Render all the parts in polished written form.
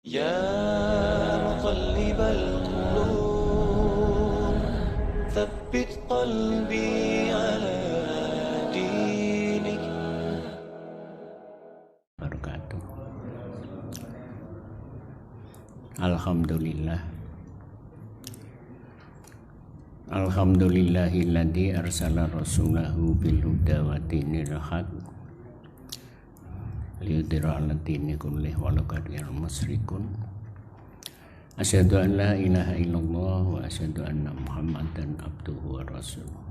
يا مقلب القلوب ثبت قلبي على دينك. Wabarakatuh. Alhamdulillah. Alhamdulillahilladzi arsala rasulahu bil huda wa dinil haq liyudhhira 'ala dini kullih walau karihal musyrikun. Asyhadu an la ilaha illallah wa asyhadu anna Muhammadan abduhu wa rasuluh.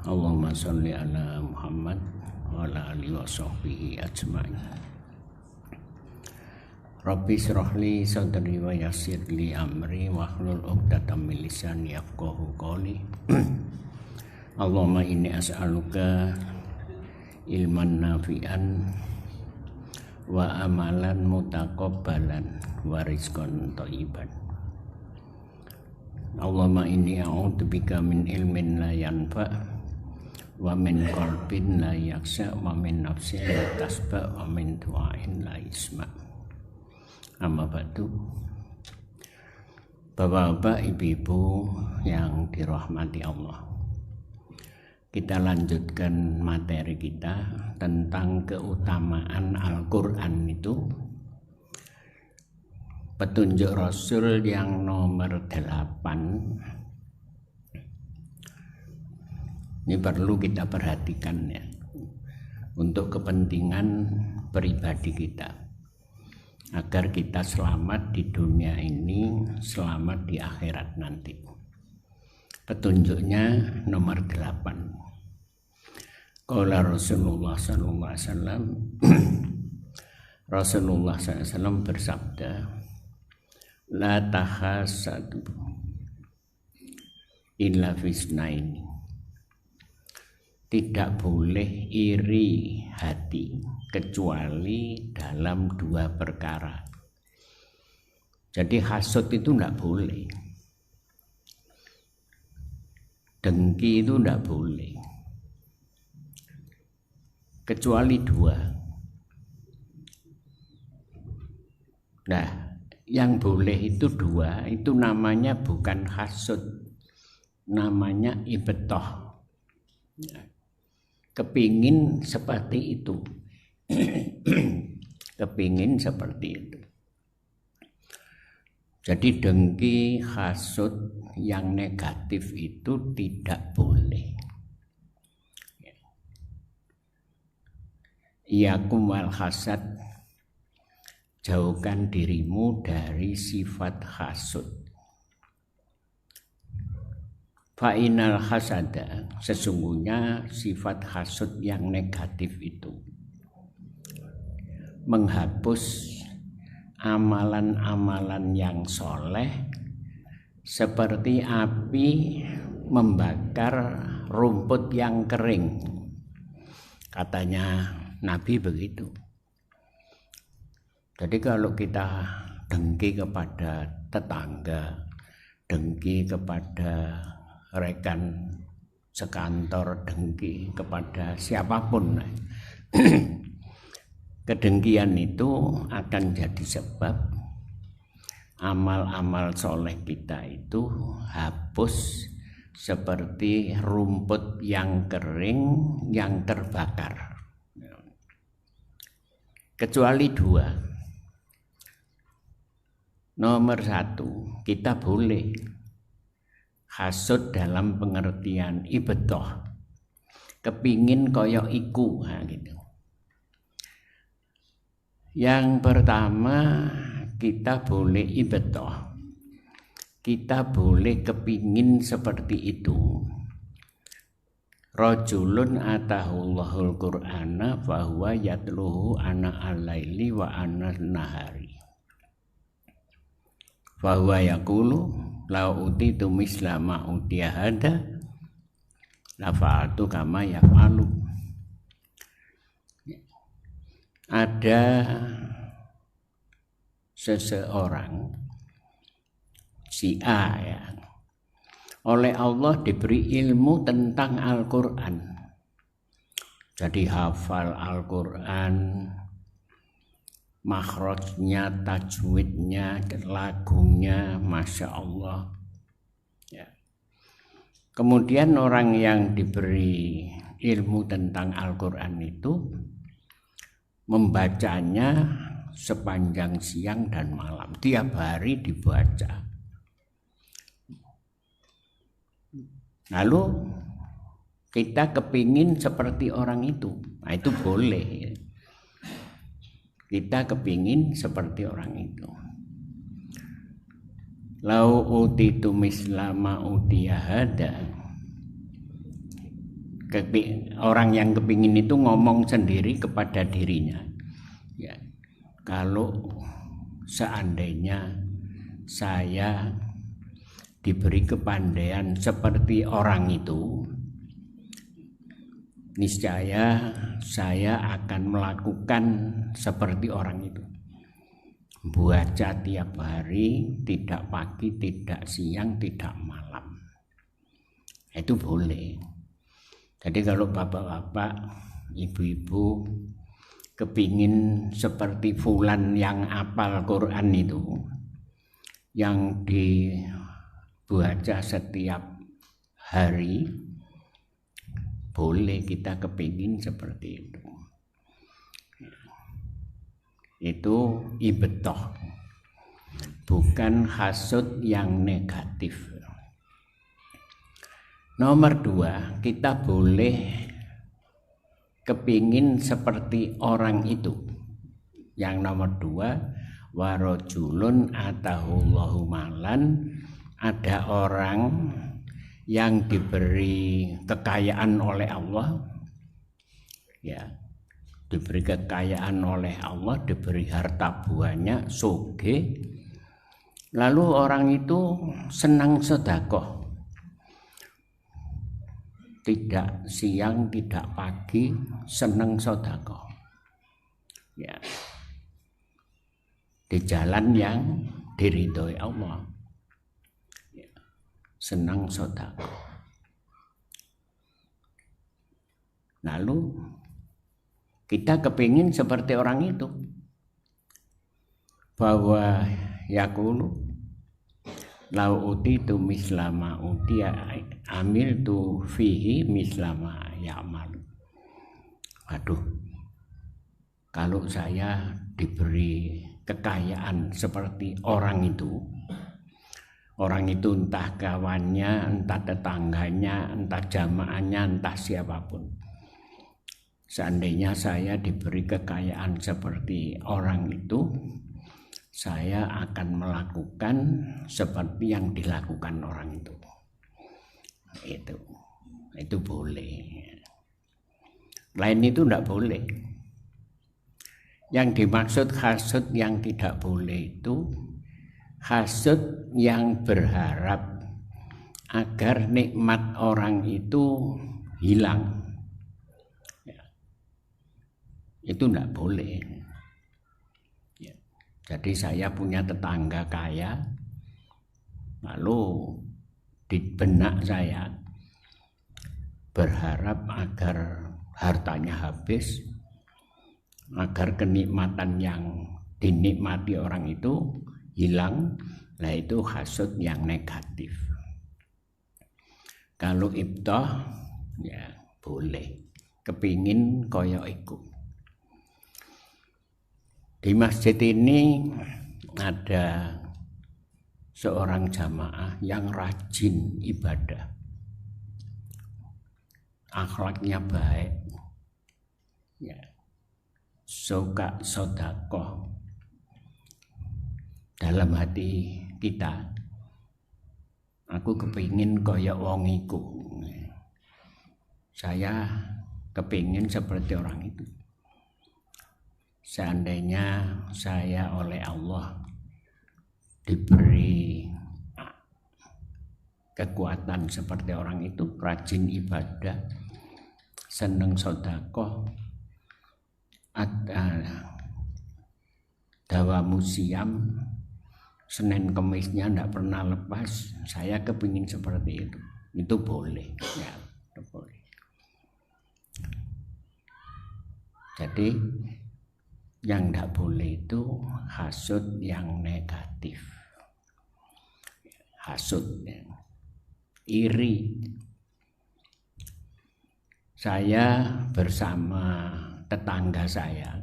Allahumma shalli ala Muhammad wa ala alihi wa sahbihi ajma'in. Rabbi syrahli sadri wa yassir li amri wahlul 'uqdatam min lisani yafqahu qawli. Allahumma inni as'aluka ilman nafi'an wa amalan mutaqabbalan wa rizqan thayyiban. Allahumma inni a'udzubika min ilmin la yanfa' wa min qalbin la yakhsha wa min nafsin la tasba wa min du'ain la yasma'. Amma ba'du. Bapak-bapak, ibu-ibu yang dirahmati Allah, kita lanjutkan materi kita tentang keutamaan Al-Quran itu. Petunjuk Rasul yang nomor 8 ini perlu kita perhatikan ya, untuk kepentingan pribadi kita, agar kita selamat di dunia ini, selamat di akhirat nanti. Petunjuknya nomor 8. Qala Rasulullah sallallahu alaihi wasallam, Rasulullah SAW bersabda, la tahasadu illa fisnaini. Tidak boleh iri hati kecuali dalam 2 perkara. Jadi hasud itu tidak boleh, dengki itu tidak boleh, kecuali 2. Nah, yang boleh itu 2, itu namanya bukan hasud, namanya ibtoh. Kepingin seperti itu. Kepingin seperti itu. Jadi dengki, hasud yang negatif itu tidak boleh. Iyakum wal hasad, jauhkan dirimu dari sifat hasud. Fa'inal hasada, sesungguhnya sifat hasud yang negatif itu menghapus amalan-amalan yang soleh, seperti api membakar rumput yang kering. Katanya Nabi begitu. Jadi kalau kita dengki kepada tetangga, dengki kepada rekan sekantor, dengki kepada siapapun, kedengkian itu akan jadi sebab amal-amal soleh kita itu hapus seperti rumput yang kering yang terbakar. Kecuali 2. Nomor 1, kita boleh hasud dalam pengertian ibtoh, kepingin koyok iku, gitu. Yang pertama, kita boleh ibtoh, kita boleh kepingin seperti itu. Rajulun atahullahul qur'ana fahuwa yatluhu ana al-laili wa ana nahari. Fahuwa yaqulu lau utitu misla ma utiya hada la fa'altu kama yaf'alu. Ada seseorang, si A ya, oleh Allah diberi ilmu tentang Al-Quran, jadi hafal Al-Quran, makhrajnya, tajwidnya, lagunya, Masya Allah. Ya. Kemudian orang yang diberi ilmu tentang Al-Quran itu membacanya sepanjang siang dan malam, tiap hari dibaca. Lalu kita kepingin seperti orang itu, nah itu boleh. Kita kepingin seperti orang itu. Lau utitu mislama utiyahada. Orang yang kepingin itu ngomong sendiri kepada dirinya. Ya, kalau seandainya saya diberi kepandaian seperti orang itu, niscaya saya akan melakukan seperti orang itu. Baca tiap hari, tidak pagi, tidak siang, tidak malam. Itu boleh. Jadi kalau bapak-bapak, ibu-ibu kepingin seperti fulan yang hafal Quran itu, yang dibaca setiap hari, boleh kita kepingin seperti itu. Itu ibtoh, bukan hasud yang negatif. Nomor 2, kita boleh kepingin seperti orang itu. Yang nomor 2, warajulun atahullahu malan, ada orang yang diberi kekayaan oleh Allah, ya, diberi kekayaan oleh Allah, diberi harta banyak, sugih. Lalu orang itu senang sedekah, tidak siang, tidak pagi, senang sedekah. Ya, di jalan yang diridhoi Allah. Senang sedekah. Lalu kita kepingin seperti orang itu, bahwa yaqulu lau utitu mislama utiya amiltu fihi mislama ya'mal. Aduh, kalau saya diberi kekayaan seperti orang itu entah kawannya, entah tetangganya, entah jamaahnya, entah siapapun. Seandainya saya diberi kekayaan seperti orang itu, saya akan melakukan seperti yang dilakukan orang itu. Itu boleh. Lain itu tidak boleh. Yang dimaksud hasud yang tidak boleh itu hasud yang berharap agar nikmat orang itu hilang. Itu tidak boleh. Ya. Jadi saya punya tetangga kaya, lalu di benak saya berharap agar hartanya habis, agar kenikmatan yang dinikmati orang itu hilang. Nah, itu hasud yang negatif. Kalau ibtoh, ya boleh, kepingin koyo iku. Di masjid ini ada seorang jamaah yang rajin ibadah, akhlaknya baik, ya, suka sedekah. Dalam hati kita, aku kepingin kaya wong iku. Saya kepingin seperti orang itu. Seandainya saya oleh Allah diberi kekuatan seperti orang itu, rajin ibadah, seneng sedekah, dawamu siam, Senin Kemisnya tidak pernah lepas, saya kepingin seperti itu boleh, ya, itu boleh. Jadi Yang tidak boleh itu hasud yang negatif, hasud, iri. Saya bersama tetangga saya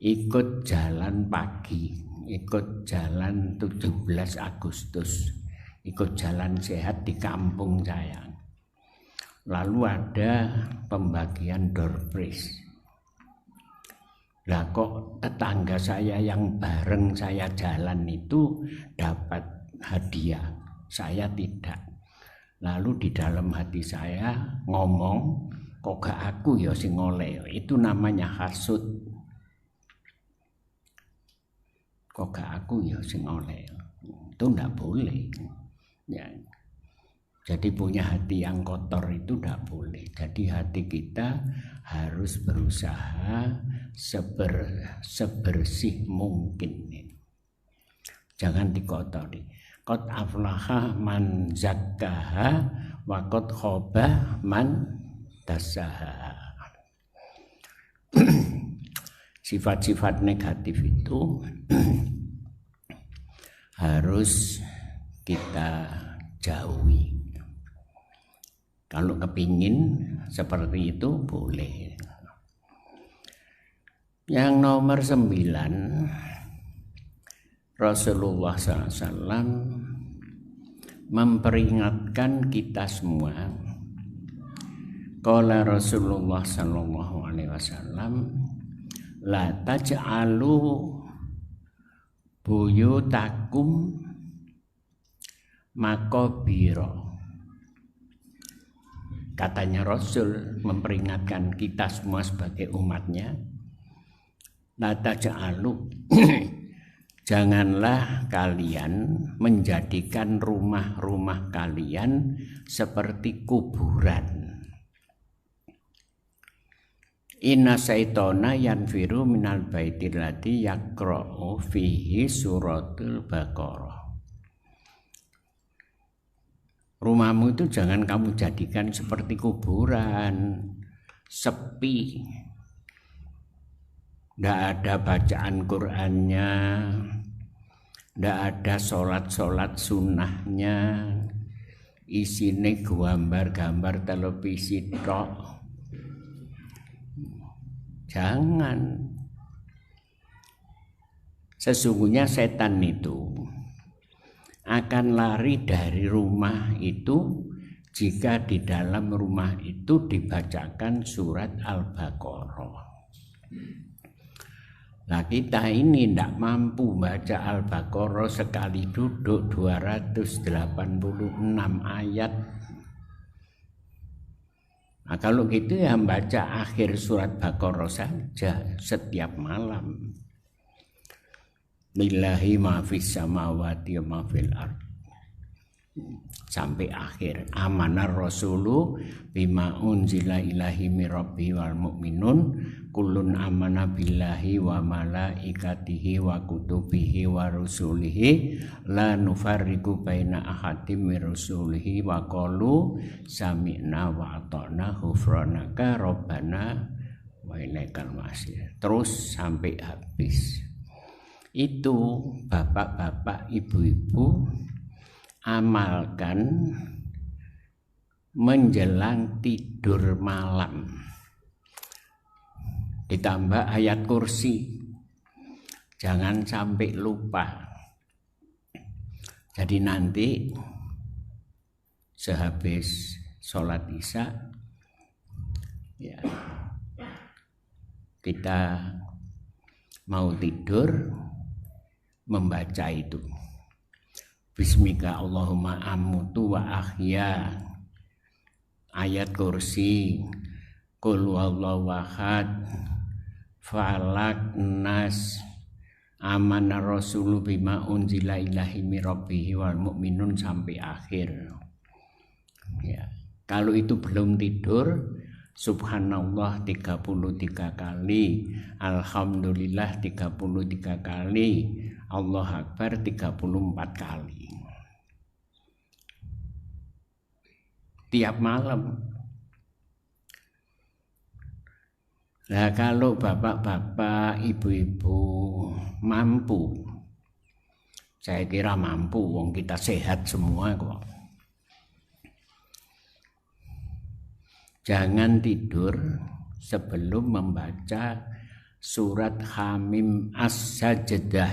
ikut jalan pagi, ikut jalan 17 Agustus, ikut jalan sehat di kampung saya. Lalu ada pembagian door prize. Lah kok tetangga saya yang bareng saya jalan itu dapat hadiah, saya tidak. Lalu di dalam hati saya ngomong, kok gak aku ya sing oleh. Itu namanya hasud. Kok gak aku ya sing oleh. Itu ndak boleh. Ya. Jadi punya hati yang kotor itu tidak boleh. Jadi hati kita harus berusaha sebersih mungkin. Jangan dikotori. Qad aflaha man zakkaha wa qad khaba man dassaha. Sifat-sifat negatif itu harus kita jauhi. Kalau kepingin seperti itu boleh. Yang nomor 9, Rasulullah SAW memperingatkan kita semua. Qala Rasulullah SAW, la taj'alu buyutakum maqabira. Katanya Rasul memperingatkan kita semua sebagai umatnya, la taj'alu janganlah kalian menjadikan rumah-rumah kalian seperti kuburan. Inna syaitona yanfiru minal baitil ladzi yaqra'u fihi suratul Baqarah. Rumahmu itu jangan kamu jadikan seperti kuburan, sepi. Tidak ada bacaan Qur'annya, tidak ada sholat-sholat sunnahnya, isinya gambar-gambar televisi tok. Jangan. Sesungguhnya setan itu akan lari dari rumah itu jika di dalam rumah itu dibacakan surat Al-Baqarah. Nah kita ini tidak mampu baca Al-Baqarah sekali duduk 286 ayat. Nah kalau gitu ya baca akhir surat Baqarah saja setiap malam. Lillahi ma fis samawati wa ma fil ard. Sampai akhir. Amanar rasulu bima unzila ilahi mirabbi wal mu'minun kullun amana billahi wa malaikatihi wa kutubihi wa rusulihi la nufarriqu baina ahadim min rusulihi wa qalu sami'na wa ata'na ghufranaka rabbana wa ilaikal masir. Terus sampai habis. Itu bapak-bapak, ibu-ibu amalkan menjelang tidur malam. Ditambah ayat kursi. Jangan sampai lupa. Jadi nanti sehabis sholat isya ya, kita mau tidur membaca itu. Bismika Allahumma amutu wa ahya, ayat kursi, qul huwallahu ahad, falak, nas, amana rasulu bima unzila ilahi mirabbihi wal mu'minun sampai akhir. Ya, kalau itu belum tidur, subhanallah 33 kali, alhamdulillah 33 kali, Allah Akbar 34 kali. Tiap malam. Nah, kalau bapak-bapak, ibu-ibu mampu, saya kira mampu, wong kita sehat semua kok. Jangan tidur sebelum membaca surat Hamim As-Sajdah,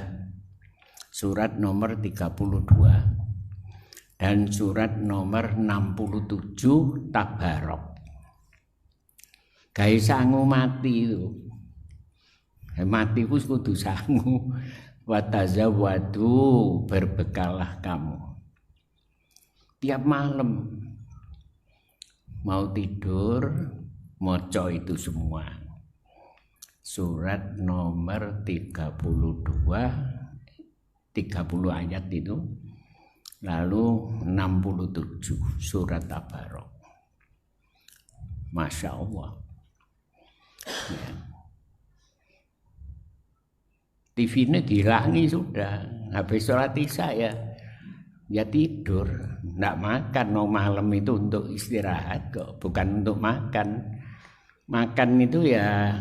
surat nomor 32 dan surat nomor 67 Tabarok. Gawe sangu mati itu. Mati ku kudu sangu. Watazawwadu, berbekalah kamu. Tiap malam mau tidur maca itu semua. Surat nomor 32, 30 ayat itu. Lalu 67 surat Tabarok. Masya Allah. Ya. TV-nya dihilangi sudah. Habis sholat isya ya tidur, nggak makan. Mau malam itu untuk istirahat kok, bukan untuk makan. Makan itu ya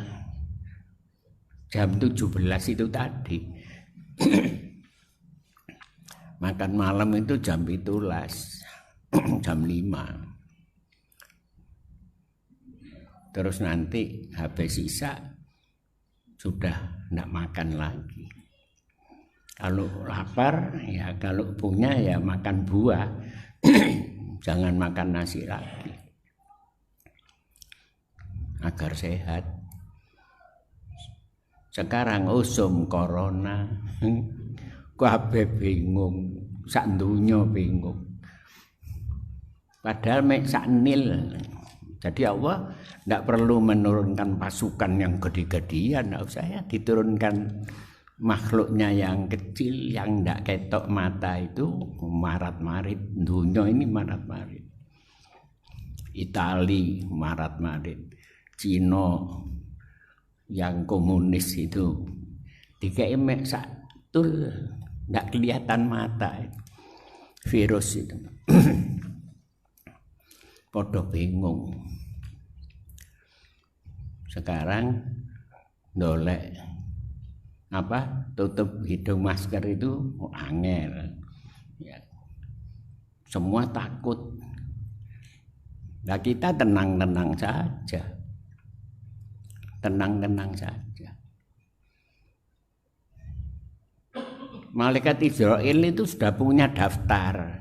jam 17 itu tadi. Makan malam itu jam 17, jam 5. Terus nanti habis sisa sudah tidak makan lagi. Kalau lapar ya, kalau punya ya makan buah. Jangan makan nasi lagi agar sehat. Sekarang usum corona, kabeh bingung, sak donya bingung. Padahal mek sak nil. Jadi Allah tidak perlu menurunkan pasukan yang gede-gedean, tidak usah ya, diturunkan makhluknya yang kecil, yang tidak ketok mata itu marat-marit. Dunia ini marat-marit. Itali marat-marit, Cina yang komunis itu dikei mek satul, tidak kelihatan mata virus itu. Podo bingung. Sekarang dolek tutup hidung masker itu angel. Ya. Semua takut. Nah, kita tenang-tenang saja. Tenang-tenang saja. Malaikat Israel itu sudah punya daftar.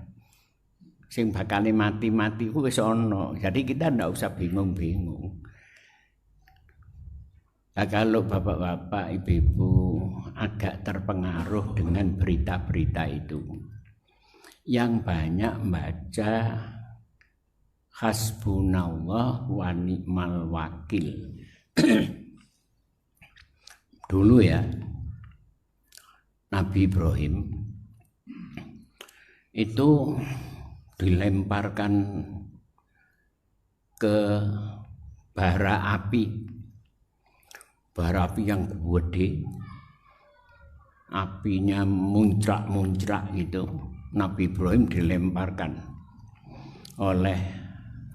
Sing bakal mati-mati ku wis ana. Jadi kita ndak usah bingung-bingung. Nah, kalau bapak-bapak, ibu-ibu agak terpengaruh dengan berita-berita itu, yang banyak baca hasbunallah wa ni'mal wakil. Dulu ya, Nabi Ibrahim itu dilemparkan ke bara api yang gede, apinya muncrak-muncrak gitu. Nabi Ibrahim dilemparkan oleh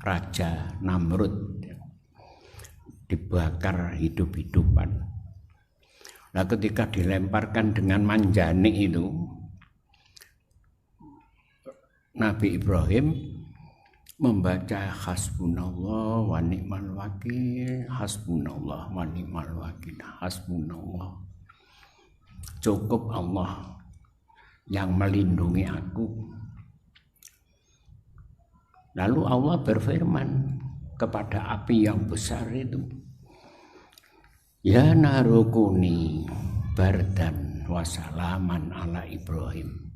Raja Namrud, dibakar hidup-hidupan. Nah, ketika dilemparkan dengan manjani itu, Nabi Ibrahim membaca hasbunallah wa ni'mal wakil, hasbunallah wa ni'mal wakil, hasbunallah. Cukup Allah yang melindungi aku. Lalu Allah berfirman kepada api yang besar itu, ya narukuni bardan wa salaman ala Ibrahim.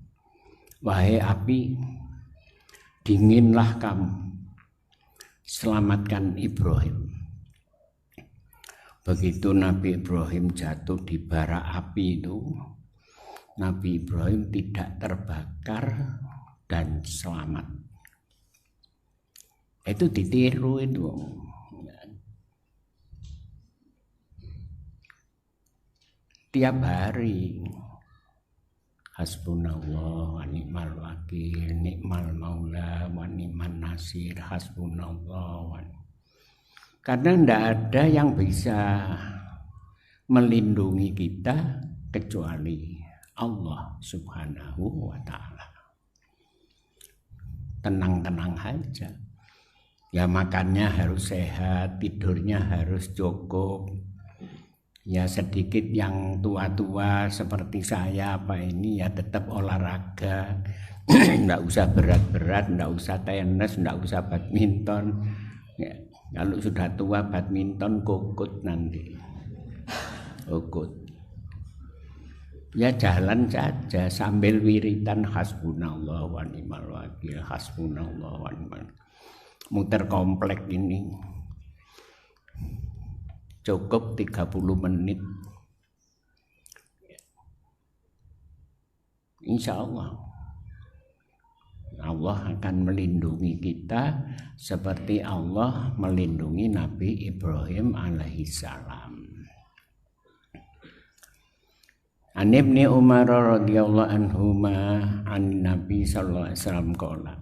Wahai api, dinginlah kamu, selamatkan Ibrahim. Begitu Nabi Ibrahim jatuh di bara api itu, Nabi Ibrahim tidak terbakar dan selamat. Itu ditiru itu. Tiap hari hasbunallah wa ni'mal wakil, ni'mal maula wa ni'man nasir, hasbunallah wa. Karena tidak ada yang bisa melindungi kita kecuali Allah Subhanahu wa Ta'ala. Tenang-tenang aja. Ya makannya harus sehat, tidurnya harus cukup. Ya sedikit yang tua-tua seperti saya apa ini ya tetap olahraga. Nggak usah berat-berat, nggak usah tenis, nggak usah badminton. Ya, kalau sudah tua badminton kukut nanti. Kukut. Ya jalan saja sambil wiridan hasbunallah wa ni'mal wakil, hasbunallah wa ni'mal. Muter komplek ini cukup 30 menit. Insya Allah Allah akan melindungi kita seperti Allah melindungi Nabi Ibrahim alaihissalam. An Ibni Umar radhiyallahu anhuma an Nabi sallallahu alaihi wasallam qala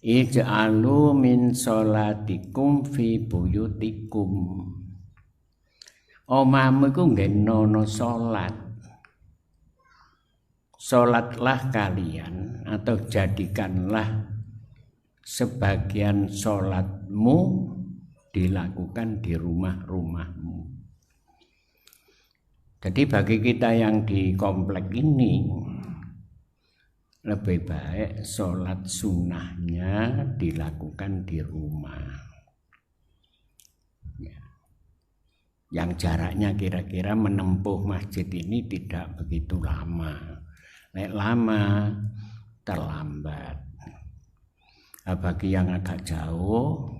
ij'alu min sholatikum fi buyutikum. Omamu iku ngenono salat. Salatlah kalian atau jadikanlah sebagian salatmu dilakukan di rumah-rumahmu. Jadi bagi kita yang di komplek ini lebih baik sholat sunnahnya dilakukan di rumah. Ya. Yang jaraknya kira-kira menempuh masjid ini tidak begitu lama. Nek lama terlambat. Nah, bagi yang agak jauh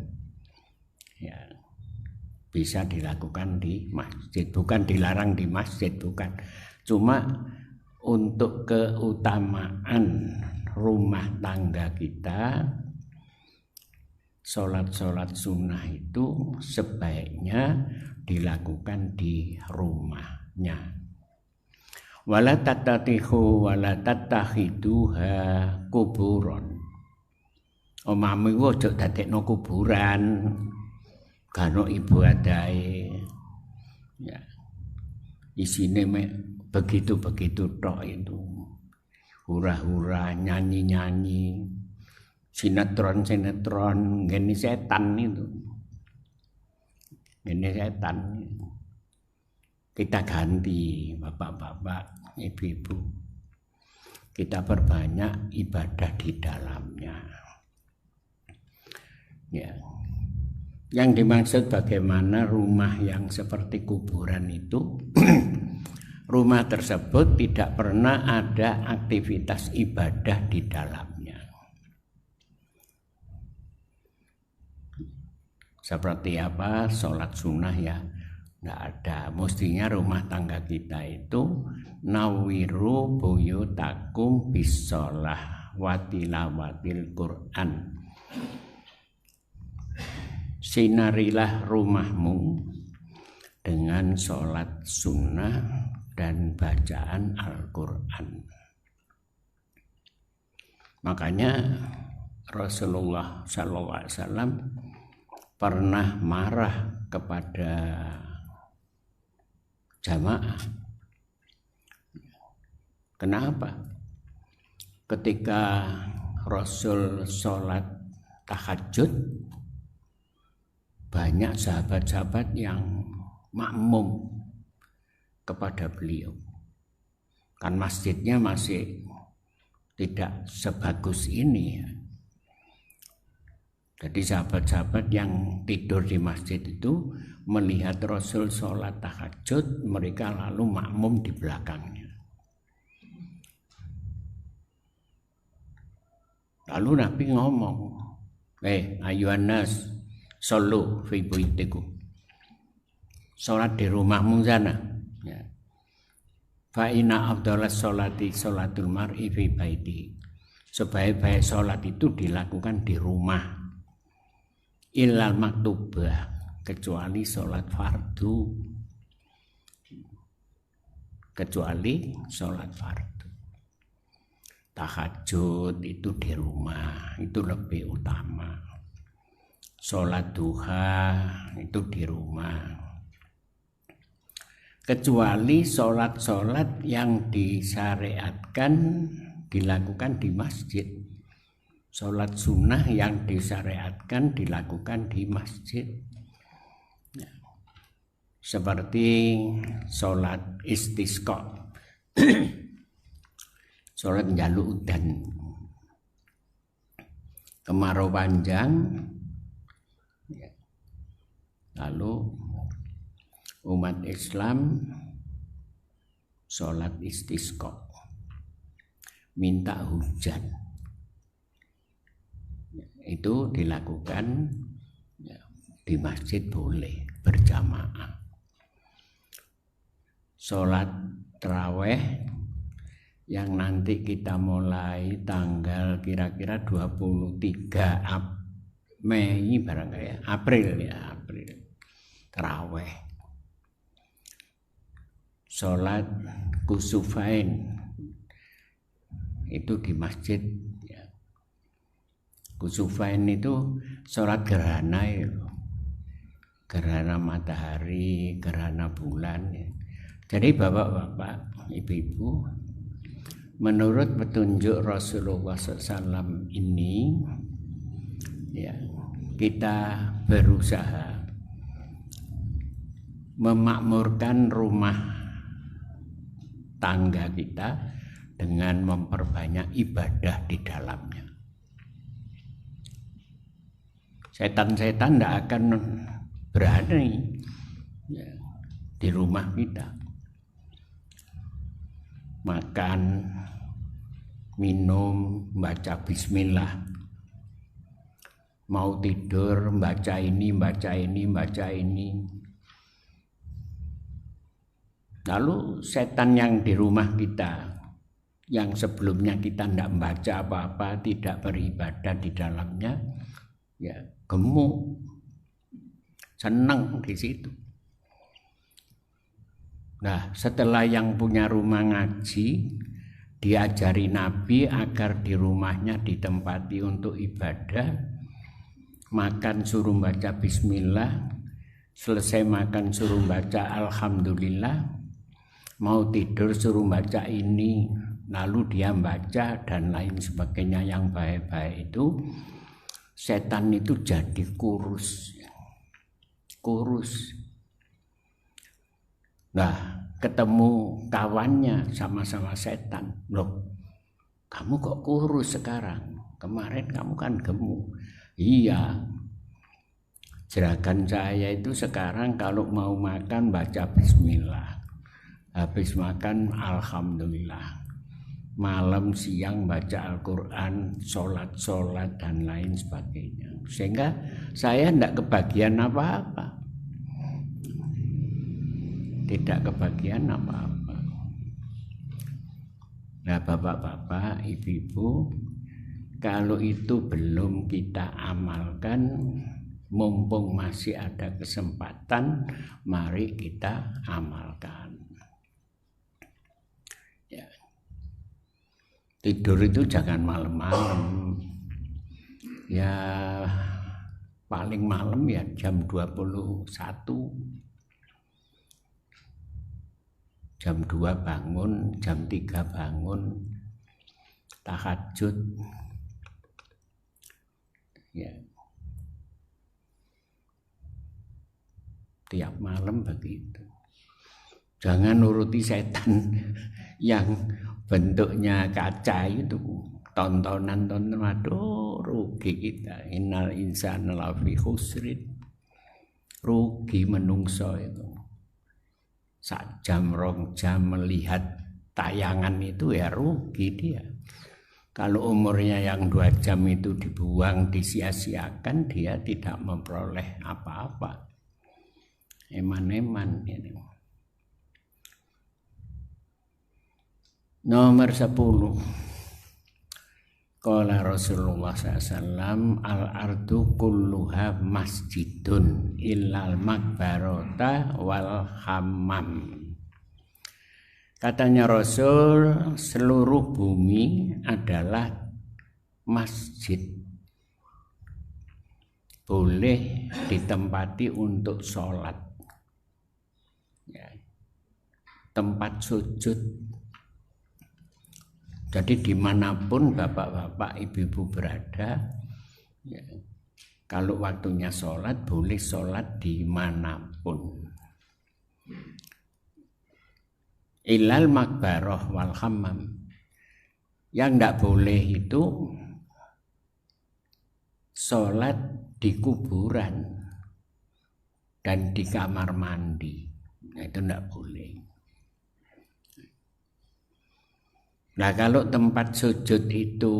ya bisa dilakukan di masjid, bukan dilarang di masjid, bukan. Cuma untuk keutamaan rumah tangga kita, sholat-sholat sunnah itu sebaiknya dilakukan di rumahnya. Wala tatatihu wala tatakhiduha kuburon. Omamu iku aja dadekno kuburan. Kano ibu adai. Ya. Isine begitu-begitu tok itu. Hura-hura, nyanyi-nyanyi. Sinetron-sinetron, ngene setan itu. Ngene setan. Kita ganti bapak-bapak, ibu-ibu. Kita perbanyak ibadah di dalamnya. Ya. Yang dimaksud bagaimana rumah yang seperti kuburan itu, rumah tersebut tidak pernah ada aktivitas ibadah di dalamnya. Seperti apa? Sholat sunnah ya. Tidak ada, mestinya rumah tangga kita itu nawiru buyutakum bisolah watilawatil Quran. Sinarilah rumahmu dengan sholat sunnah dan bacaan Al-Quran. Makanya Rasulullah SAW pernah marah kepada jamaah. Kenapa? Ketika Rasul sholat tahajud, banyak sahabat-sahabat yang makmum kepada beliau. Kan masjidnya masih tidak sebagus ini ya. Jadi sahabat-sahabat yang tidur di masjid itu melihat Rasul sholat tahajud, mereka lalu makmum di belakangnya. Lalu Nabi ngomong, ayuhan nas, shollu fi buyutikum. Sholat di rumahmu sana. Ya. Fa inna afdalas sholati sholatul mar'i fi baiti. Sebaik-baik sholat itu dilakukan di rumah. Illal maktubah, kecuali sholat fardu. Kecuali sholat fardu. Tahajud itu di rumah, itu lebih utama. sholat duha itu di rumah. Kecuali sholat-sholat yang disyariatkan dilakukan di masjid. Sholat sunnah yang disyariatkan dilakukan di masjid. Seperti sholat istisqa, sholat njaluk udan, kemarau panjang, lalu umat Islam sholat istisqa, minta hujan. Itu dilakukan di masjid boleh berjamaah. Sholat taraweh yang nanti kita mulai tanggal kira-kira 23 Mei barangkali April taraweh. Sholat kusufain itu di masjid. Kusufain itu sholat gerhana itu. Gerhana matahari, gerhana bulan. Jadi bapak-bapak, ibu-ibu, menurut petunjuk Rasulullah SAW ini, ya, kita berusaha memakmurkan rumah tangga kita dengan memperbanyak ibadah di dalamnya. Setan-setan tidak akan berani ya, di rumah kita. Makan, minum, baca bismillah. Mau tidur, baca ini. Lalu setan yang di rumah kita, yang sebelumnya kita tidak membaca apa-apa, tidak beribadah di dalamnya, ya gemuk, senang di situ. Nah, setelah yang punya rumah ngaji, diajari Nabi agar di rumahnya ditempati untuk ibadah, makan suruh baca bismillah, selesai makan suruh baca alhamdulillah, mau tidur suruh baca ini, lalu dia baca dan lain sebagainya yang baik-baik itu, setan itu jadi kurus. Nah, ketemu kawannya sama-sama setan. Loh, kamu kok kurus sekarang? Kemarin kamu kan gemuk. Iya, gerakan saya itu sekarang kalau mau makan baca bismillah, habis makan alhamdulillah, malam siang baca Al-Quran, sholat dan lain sebagainya. Sehingga saya tidak kebagian apa-apa. Tidak kebagian apa-apa. Nah, bapak-bapak, ibu-ibu, kalau itu belum kita amalkan, mumpung masih ada kesempatan, mari kita amalkan. Ya. Tidur itu jangan malam-malam. Ya, paling malam ya jam 21. Jam 2 bangun, jam 3 bangun, tahajud. Ya. Tiap malam begitu. Jangan nuruti setan yang bentuknya kaca itu. Tontonan, aduh rugi kita. Innal insana lafi khusrin. Rugi menungso itu. 1 jam, 2 jam melihat tayangan itu ya rugi dia. Kalau umurnya yang 2 jam itu dibuang, disia-siakan, dia tidak memperoleh apa-apa. Eman-eman ini. Nomor 10. Qala Rasulullah SAW, al-ardu kulluha masjidun illal makbarota wal hammam. Katanya Rasul, seluruh bumi adalah masjid. boleh ditempati untuk sholat, ya, tempat sujud. Jadi dimanapun bapak-bapak, ibu-ibu berada, ya, kalau waktunya sholat boleh sholat dimanapun. Ilal makbaroh wal hammam. Yang tidak boleh itu sholat di kuburan dan di kamar mandi. Nah, itu tidak boleh. Nah, kalau tempat sujud itu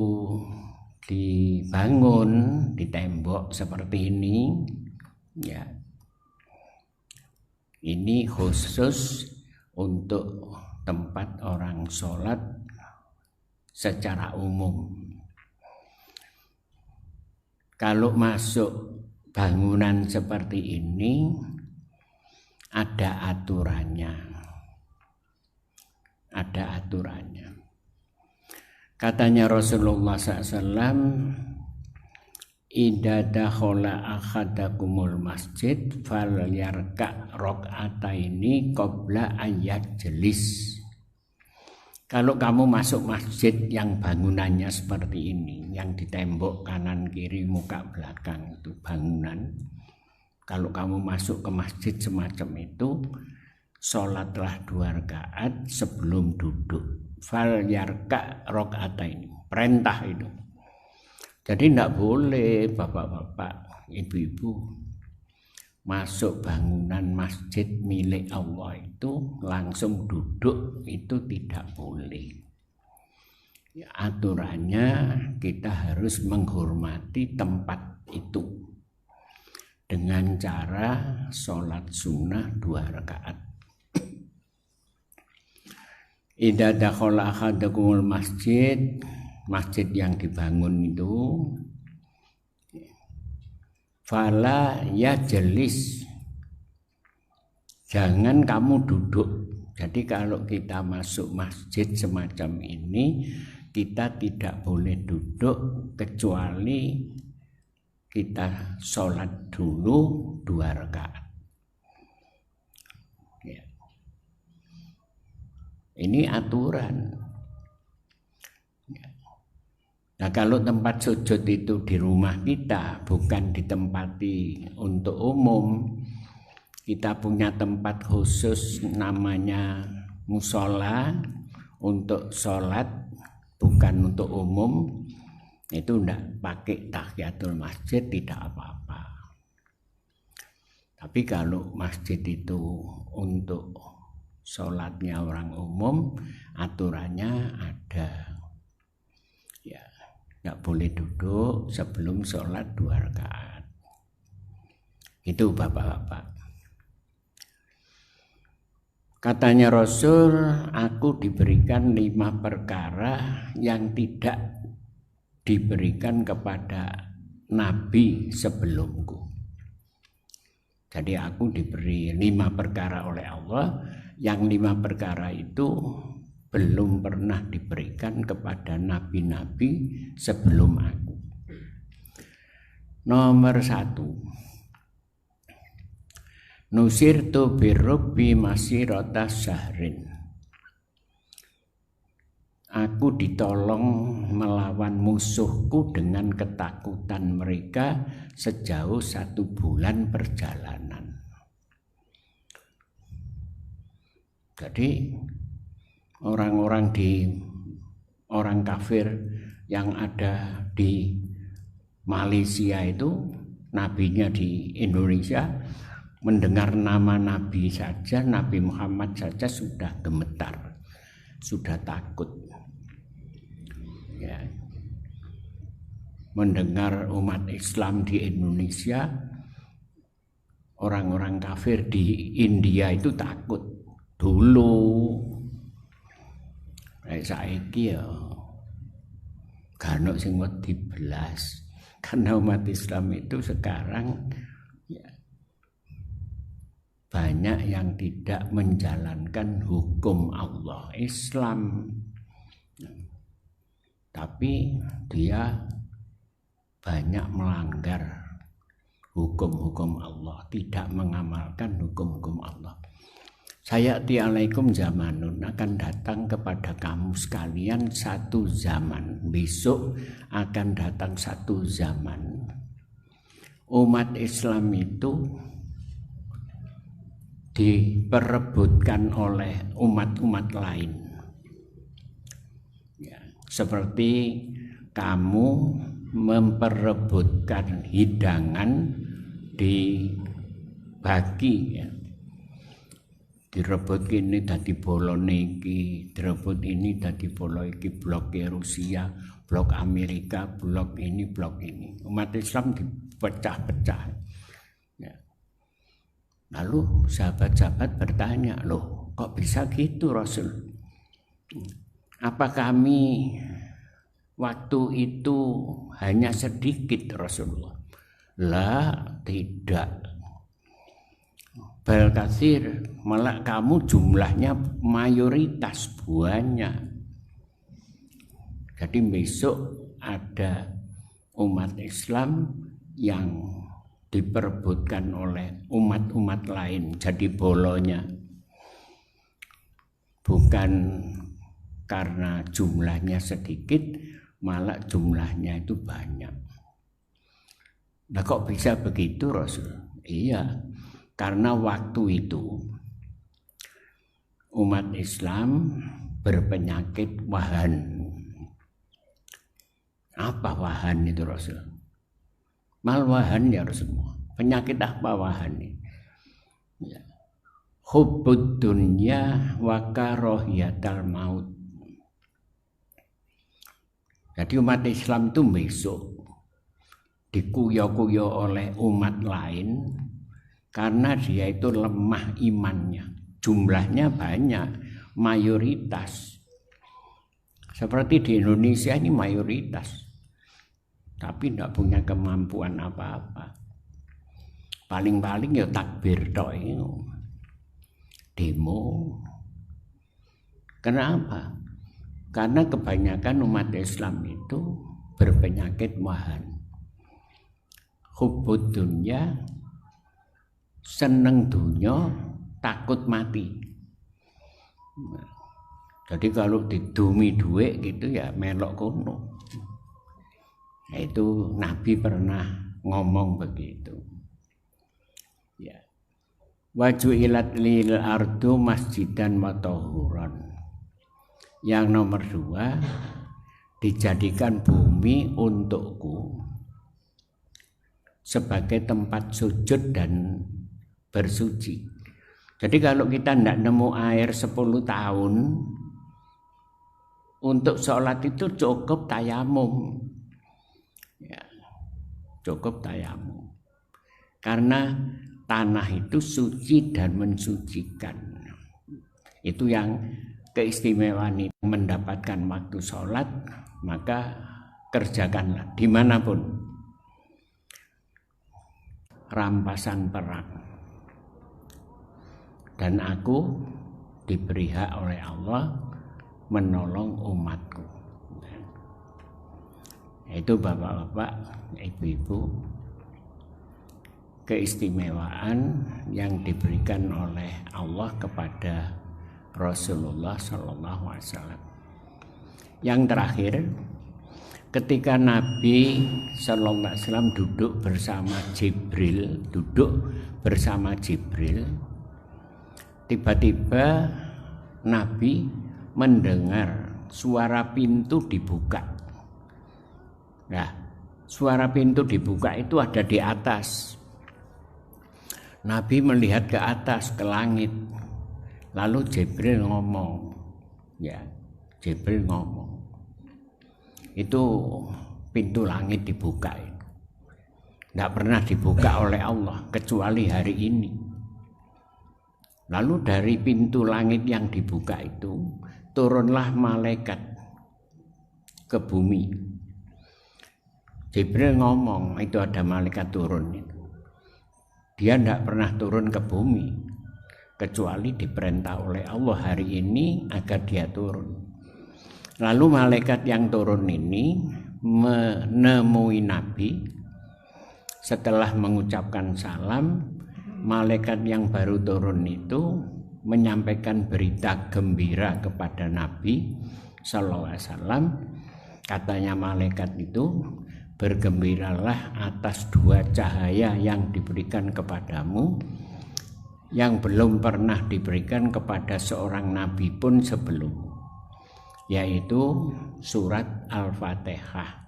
dibangun di tembok seperti ini, ya, ini khusus untuk tempat orang sholat secara umum. Kalau masuk bangunan seperti ini ada aturannya. Ada aturannya. Katanya Rasulullah SAW, idza dakhala ahadakumul masjid falyarka rakaataini qabla ayat jelis. Kalau kamu masuk masjid yang bangunannya seperti ini, yang di tembok kanan kiri muka belakang itu bangunan, kalau kamu masuk ke masjid semacam itu, sholatlah 2 rakaat sebelum duduk. Falyarka rakaataini, perintah itu. Jadi tidak boleh bapak-bapak, ibu-ibu masuk bangunan masjid milik Allah itu langsung duduk, itu tidak boleh. Ya, aturannya kita harus menghormati tempat itu dengan cara sholat sunnah 2 rakaat. Idza dakhala ahadakumul masjid, masjid yang dibangun itu, fala yajlis, jangan kamu duduk. Jadi kalau kita masuk masjid semacam ini, kita tidak boleh duduk kecuali kita sholat dulu 2 rakaat. Ya. Ini aturan. Nah, kalau tempat sujud itu di rumah kita, bukan ditempati untuk umum, kita punya tempat khusus namanya musola untuk sholat, bukan untuk umum, itu tidak pakai tahiyatul masjid, tidak apa-apa. Tapi kalau masjid itu untuk sholatnya orang umum, aturannya ada. Ya, tidak boleh duduk sebelum sholat 2 rakaat. Itu bapak-bapak. Katanya Rasul, aku diberikan 5 perkara yang tidak diberikan kepada nabi sebelumku. Jadi aku diberi 5 perkara oleh Allah, yang 5 perkara itu belum pernah diberikan kepada nabi-nabi sebelum aku. Nomor 1, nusirtu birrubbi masirata syahrin. Aku ditolong melawan musuhku dengan ketakutan mereka sejauh 1 bulan perjalanan. Jadi orang kafir yang ada di Malaysia itu, nabinya di Indonesia, mendengar nama nabi saja, Nabi Muhammad saja sudah gemetar, sudah takut. Ya. Mendengar umat Islam di Indonesia, orang-orang kafir di India itu takut. Dulu saiki ya gak sing wedi belas, karena umat Islam itu sekarang ya, banyak yang tidak menjalankan hukum Allah Islam, tapi dia banyak melanggar hukum-hukum Allah, tidak mengamalkan hukum-hukum Allah. Sayati alaikum zamanun, akan datang kepada kamu sekalian satu zaman. Besok akan datang satu zaman. Umat Islam itu diperebutkan oleh umat-umat lain. Ya, seperti kamu memperebutkan hidangan dibagi, ya. Direbut ini tadi bolo niki, direbut ini tadi bolo iki, blok Rusia, blok Amerika, blok ini, blok ini. Umat Islam dipecah-pecah. Ya. Lalu sahabat-sahabat bertanya, loh kok bisa gitu Rasul? Apa kami waktu itu hanya sedikit Rasulullah? Lah, tidak. Bal katsir, malah kamu jumlahnya mayoritas, banyak. Jadi besok ada umat Islam yang diperebutkan oleh umat-umat lain, jadi bolonya. Bukan karena jumlahnya sedikit, malah jumlahnya itu banyak. Nah kok bisa begitu Rasul? Iya, karena waktu itu umat Islam berpenyakit wahan. Apa wahan itu Rasul? Malwahan ya Rasulullah. Penyakit apa wahan ini? Ya. Hubbud dunya wa karahiyatal maut. Jadi umat Islam itu besok dikuyo-kuyo oleh umat lain karena dia itu lemah imannya, jumlahnya banyak, mayoritas. Seperti di Indonesia ini mayoritas, tapi tidak punya kemampuan apa-apa. Paling-paling ya takbir tok itu, demo. Kenapa? Karena kebanyakan umat Islam itu berpenyakit wahan. Hubbud dunya, seneng dunya, takut mati. Jadi kalau didumi duit gitu ya melok kono. Itu Nabi pernah ngomong begitu. Ya. Waju'ilat lil ardu masjidan wa tahuran. Yang nomor 2, dijadikan bumi untukku sebagai tempat sujud dan bersuci. Jadi kalau kita tidak nemu air 10 tahun, untuk sholat itu cukup tayamum. Ya, cukup tayamum. Karena tanah itu suci dan mensucikan. Itu yang keistimewaan itu, mendapatkan waktu sholat, maka kerjakanlah dimanapun. Rampasan perang. Dan aku diberi hak oleh Allah menolong umatku. Itu bapak-bapak, ibu-ibu, keistimewaan yang diberikan oleh Allah kepada Rasulullah SAW. Yang terakhir, ketika Nabi SAW duduk bersama Jibril, tiba-tiba Nabi mendengar suara pintu dibuka. Nah, suara pintu dibuka itu ada di atas. Nabi melihat ke atas, ke langit. Lalu Jibril ngomong. Ya, Jibril ngomong. Itu pintu langit dibuka. Tidak pernah dibuka oleh Allah kecuali hari ini. Lalu dari pintu langit yang dibuka itu turunlah malaikat ke bumi. Jibril ngomong, itu ada malaikat turun itu. Dia tidak pernah turun ke bumi kecuali diperintah oleh Allah hari ini agar dia turun. Lalu malaikat yang turun ini menemui Nabi setelah mengucapkan salam, malaikat yang baru turun itu menyampaikan berita gembira kepada Nabi Sallallahu Alaihi Wasallam. Katanya malaikat itu, bergembiralah atas 2 cahaya yang diberikan kepadamu, yang belum pernah diberikan kepada seorang nabi pun sebelum, yaitu surat Al-Fatihah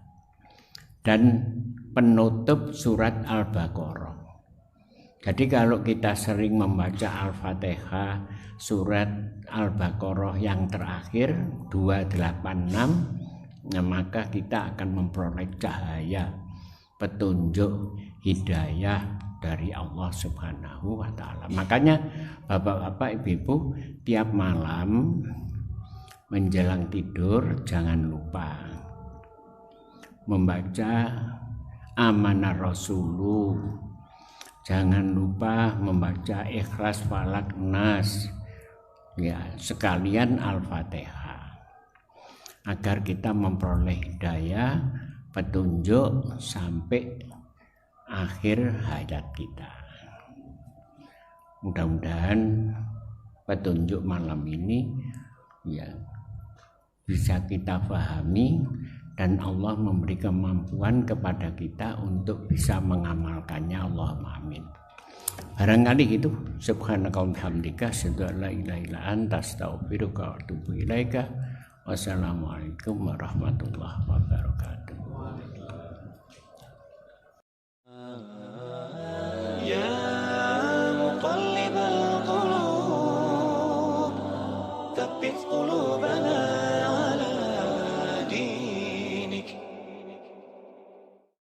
dan penutup surat Al-Baqarah. Jadi kalau kita sering membaca Al-Fatihah, surat Al-Baqarah yang terakhir 286, maka kita akan memperoleh cahaya, petunjuk, hidayah dari Allah Subhanahu wa Ta'ala. Makanya Bapak-bapak, Ibu-ibu, tiap malam menjelang tidur jangan lupa membaca Amanah Rasuluh. Jangan lupa membaca Ikhlas, Falak, Nas, ya, sekalian Al-Fatihah, agar kita memperoleh hidayah, petunjuk sampai akhir hayat kita. Mudah-mudahan petunjuk malam ini ya bisa kita pahami, dan Allah memberi kemampuan kepada kita untuk bisa mengamalkannya. Allahumma amin. Barangkali gitu. Subhanaka wa bihamdika, asyhadu an la ilaha illa anta, astaghfiruka wa atubu ilaika. Wassalamualaikum warahmatullahi wabarakatuh.